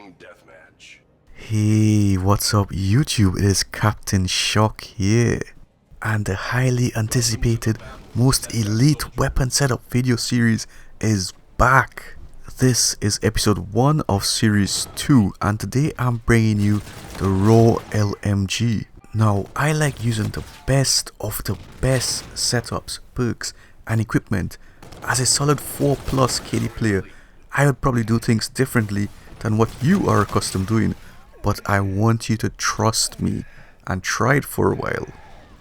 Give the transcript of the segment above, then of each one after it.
Long deathmatch. Hey, what's up YouTube? It is Captain Shock here, and the highly anticipated most elite weapon setup video series is back. This is episode 1 of series 2, and today I'm bringing you the RAW LMG. Now, I like using the best of the best setups, perks and equipment. As a solid 4+ KD player, I would probably do things differently than what you are accustomed doing, but I want you to trust me and try it for a while.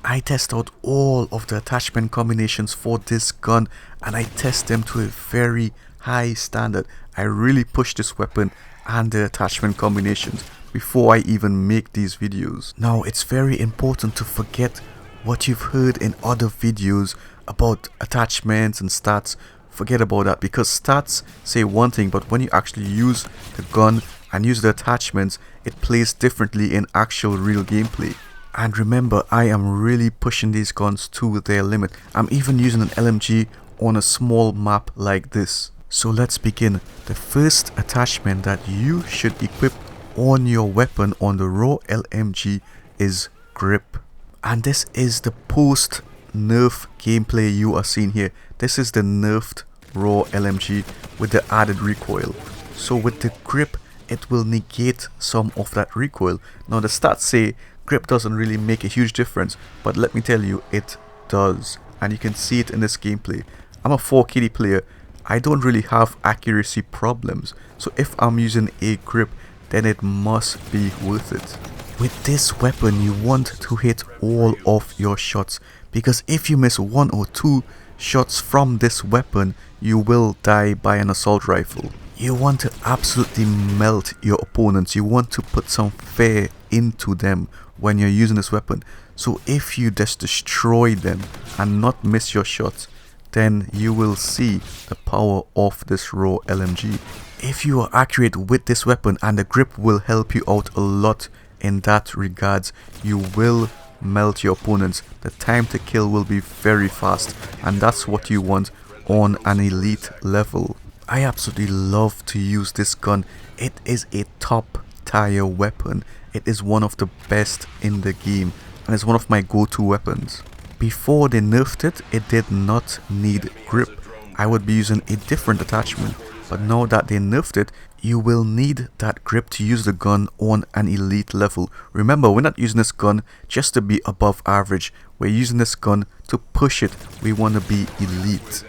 I test out all of the attachment combinations for this gun, and I test them to a very high standard. I really push this weapon and the attachment combinations before I even make these videos. Now, it's very important to forget what you've heard in other videos about attachments and stats. Forget about that, because stats say one thing, but when you actually use the gun and use the attachments, it plays differently in actual real gameplay. And remember, I am really pushing these guns to their limit. I'm even using an LMG on a small map like this. So let's begin. The first attachment that you should equip on your weapon on the RAW LMG is grip. And this is the post nerf gameplay you are seeing here. This is the nerfed RAW LMG with the added recoil. So with the grip, it will negate some of that recoil. Now the stats say grip doesn't really make a huge difference, but let me tell you, it does. And you can see it in this gameplay. I'm a 4 KD player. I don't really have accuracy problems. So if I'm using a grip, then it must be worth it. With this weapon, you want to hit all of your shots, because if you miss 1 or 2 shots from this weapon, you will die by an assault rifle. You want to absolutely melt your opponents. You want to put some fear into them when you're using this weapon. So if you just destroy them and not miss your shots, then you will see the power of this RAW LMG. If you are accurate with this weapon, and the grip will help you out a lot in that regards, you will melt your opponents. The time to kill will be very fast, and that's what you want on an elite level. I absolutely love to use this gun. It is a top tier weapon. It is one of the best in the game, and it's one of my go-to weapons. Before they nerfed it, it did not need grip. I would be using a different attachment, but now that they nerfed it, you will need that grip to use the gun on an elite level. Remember, we're not using this gun just to be above average. We're using this gun to push it. We want to be elite.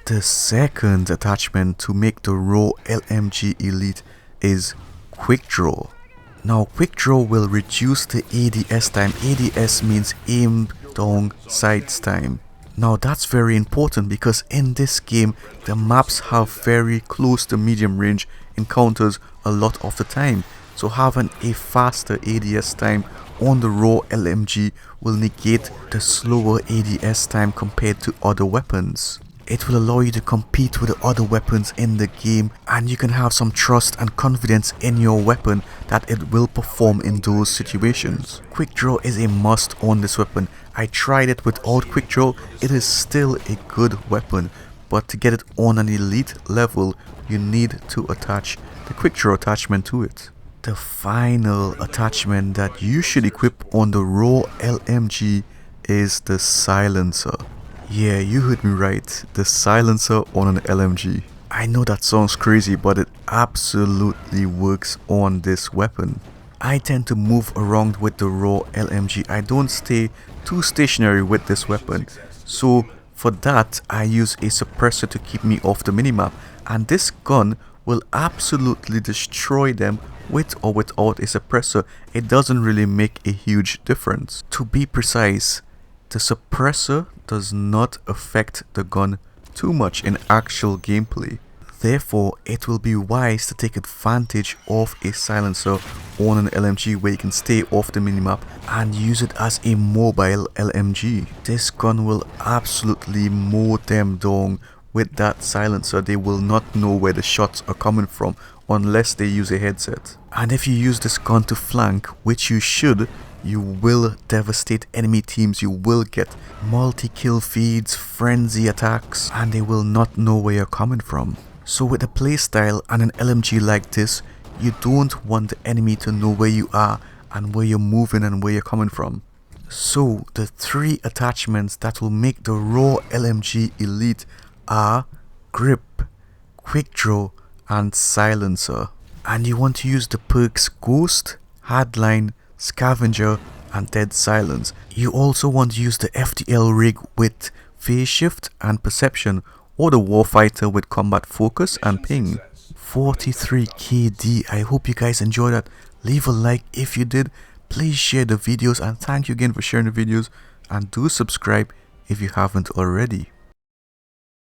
The second attachment to make the RAW LMG elite is quick draw. Now, quick draw will reduce the ADS time. ADS means aim down sights time. Now that's very important, because in this game the maps have very close to medium range encounters a lot of the time. So having a faster ADS time on the RAW LMG will negate the slower ADS time compared to other weapons. It will allow you to compete with the other weapons in the game, and you can have some trust and confidence in your weapon that it will perform in those situations. Quick draw is a must on this weapon. I tried it without quick draw. It is still a good weapon, but to get it on an elite level, you need to attach the quick draw attachment to it. The final attachment that you should equip on the RAW LMG is the silencer. Yeah, you heard me right, the silencer on an LMG. I know that sounds crazy, but it absolutely works on this weapon. I tend to move around with the RAW LMG. I don't stay too stationary with this weapon. So for that, I use a suppressor to keep me off the minimap. And this gun will absolutely destroy them with or without a suppressor. It doesn't really make a huge difference. To be precise, the suppressor does not affect the gun too much in actual gameplay. Therefore, it will be wise to take advantage of a silencer on an LMG where you can stay off the minimap and use it as a mobile LMG. This gun will absolutely mow them down with that silencer. They will not know where the shots are coming from unless they use a headset. And if you use this gun to flank, which you should, you will devastate enemy teams. You will get multi-kill feeds, frenzy attacks, and they will not know where you're coming from. So with a playstyle and an LMG like this, You don't want the enemy to know where you are and where you're moving and where you're coming from. So the 3 attachments that will make the RAW LMG elite are grip, quick draw and silencer. And you want to use the perks Ghost, Hardline, Scavenger and Dead Silence. You also want to use the FTL rig with Phase Shift and Perception, or the Warfighter with Combat Focus and Ping. 43 KD. I hope you guys enjoyed that. Leave a like if you did. Please share the videos and thank you again for sharing the videos, and do subscribe if you haven't already.